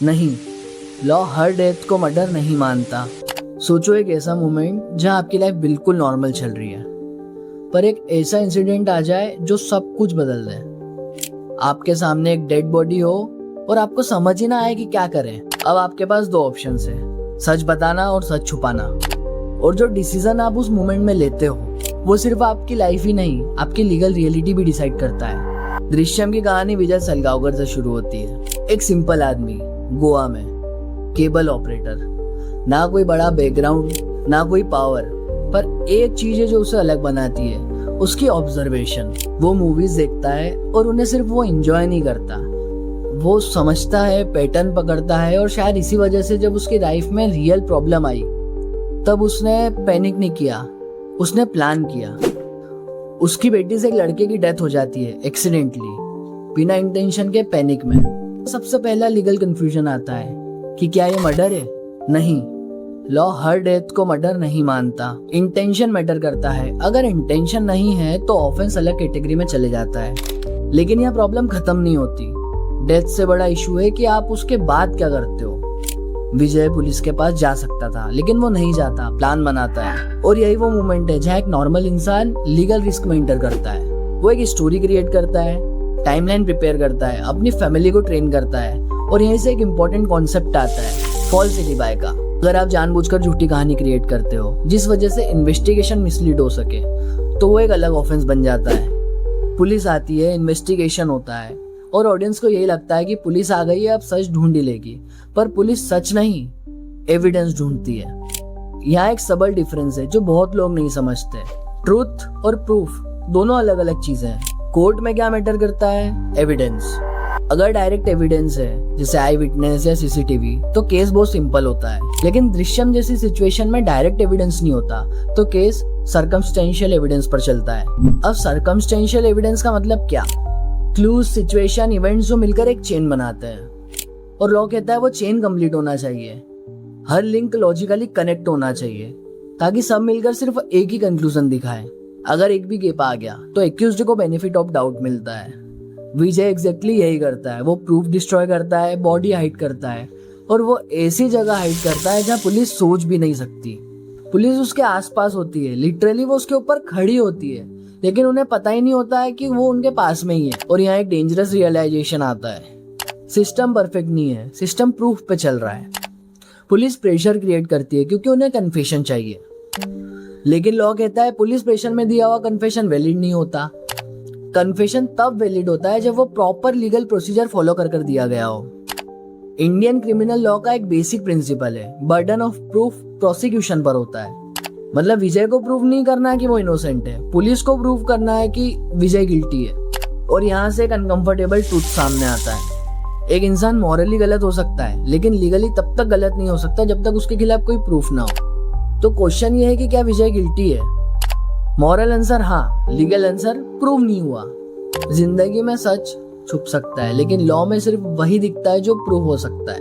नहीं, law her death को murder नहीं मानता। सोचो एक ऐसा मोमेंट जहां आपकी लाइफ बिल्कुल नॉर्मल चल रही है, पर एक ऐसा इंसिडेंट आ जाए जो सब कुछ बदल दे। आपके सामने एक डेड बॉडी हो और आपको समझ ही ना आए कि क्या करें। अब आपके पास दो ऑप्शंस है, सच बताना और सच छुपाना। और जो डिसीजन आप उस मोमेंट में लेते हो वो सिर्फ आपकी लाइफ ही नहीं, आपकी लीगल रियलिटी भी डिसाइड करता है। दृश्यम की कहानी विजय सलगांवकर से शुरू होती है। एक सिंपल आदमी, गोवा में केबल ऑपरेटर, ना कोई बड़ा बैकग्राउंड ना कोई पावर, पर एक चीज है जो उसे अलग बनाती है, उसकी ऑब्जर्वेशन। वो मूवीज देखता है और उन्हें सिर्फ वो एंजॉय नहीं करता, वो समझता है, पैटर्न पकड़ता है। और शायद इसी वजह से जब उसकी लाइफ में रियल प्रॉब्लम आई तब उसने पैनिक नहीं किया, उसने प्लान किया। उसकी बेटी से एक लड़के की डेथ हो जाती है एक्सीडेंटली, बिना इंटेंशन के, पैनिक में। सबसे पहला लीगल कंफ्यूजन आता है कि क्या ये मर्डर है? नहीं, लॉ हर डेथ को मर्डर नहीं मानता। इंटेंशन मैटर करता है। अगर इंटेंशन नहीं है तो ऑफेंस अलग कैटेगरी में चले जाता है। लेकिन यह प्रॉब्लम खत्म नहीं होती। डेथ से बड़ा इशू है कि आप उसके बाद क्या करते हो। विजय पुलिस के पास जा सकता था लेकिन वो नहीं जाता, प्लान बनाता है। और यही वो मोमेंट है जहाँ एक नॉर्मल इंसान लीगल रिस्क में एंटर करता है। वो एक स्टोरी क्रिएट करता है, टाइमलाइन प्रिपेयर करता है, अपनी फैमिली को ट्रेन करता है। और यहीं से एक इम्पोर्टेंट कॉन्सेप्ट आता है, फॉल्सिटी बाय का। अगर आप जानबूझकर झूठी कहानी क्रिएट करते हो जिस वजह से इन्वेस्टिगेशन मिसलीड हो सके तो वो एक अलग ऑफेंस बन जाता है। पुलिस आती है, इन्वेस्टिगेशन होता है और ऑडियंस को यही लगता है कि पुलिस आ गई है, अब सच ढूंढ ही लेगी। पर पुलिस सच नहीं, एविडेंस ढूंढती है। यहाँ एक सबल डिफरेंस है जो बहुत लोग नहीं समझते। ट्रूथ और प्रूफ दोनों अलग अलग चीजें हैं। कोर्ट में क्या मैटर करता है? एविडेंस। अगर डायरेक्ट एविडेंस है जैसे आई विटनेस या सीसीटीवी तो केस बहुत सिंपल होता है। लेकिन दृश्यम जैसी सिचुएशन में डायरेक्ट एविडेंस नहीं होता तो केस सर्कमस्टेंशियल एविडेंस पर चलता है। अब सर्कमस्टेंशियल एविडेंस का मतलब क्या? क्लूज, सिचुएशन, इवेंट्स जो मिलकर एक चेन बनाते हैं। और लॉ कहता है वो चेन कंप्लीट होना चाहिए, हर लिंक लॉजिकली कनेक्ट होना चाहिए ताकि सब मिलकर सिर्फ एक ही कंक्लूजन दिखाए। अगर एक भी गैप आ गया तो एक्यूज्ड को बेनिफिट ऑफ डाउट मिलता है। विजय एग्जैक्टली यही करता है। वो प्रूफ डिस्ट्रॉय करता है, बॉडी हाइड करता है और वो ऐसी जगह हाइड करता है जहाँ पुलिस सोच भी नहीं सकती। पुलिस उसके आसपास होती है, लिटरली वो उसके ऊपर खड़ी होती है, लेकिन उन्हें पता ही नहीं होता है कि वो उनके पास में ही है। और यहाँ एक डेंजरस रियलाइजेशन आता है, सिस्टम परफेक्ट नहीं है, सिस्टम प्रूफ पे चल रहा है। पुलिस प्रेशर क्रिएट करती है क्योंकि उन्हें कन्फेशन चाहिए, लेकिन लॉ कहता है पुलिस प्रेशर में दिया हुआ कन्फेशन वैलिड नहीं होता। कन्फेशन तब वैलिड होता है जब वो प्रॉपर लीगल प्रोसीजर फॉलो कर दिया गया हो। इंडियन क्रिमिनल लॉ का एक बेसिक प्रिंसिपल है, बर्डन ऑफ प्रूफ प्रोसिक्यूशन पर होता है। मतलब विजय को प्रूव नहीं करना है कि वो इनोसेंट है, पुलिस को प्रूव करना है कि विजय गिल्टी है। और यहाँ से एक अनकंफर्टेबल ट्रूथ सामने आता है, एक इंसान मॉरली गलत हो सकता है लेकिन लीगली तब तक गलत नहीं हो सकता जब तक उसके खिलाफ कोई प्रूफ ना हो। तो क्वेश्चन ये है कि क्या विजय गिल्टी है? मॉरल आंसर हाँ, लीगल आंसर प्रूव नहीं हुआ। जिंदगी में सच छुप सकता है लेकिन लॉ में सिर्फ वही दिखता है जो प्रूव हो सकता है।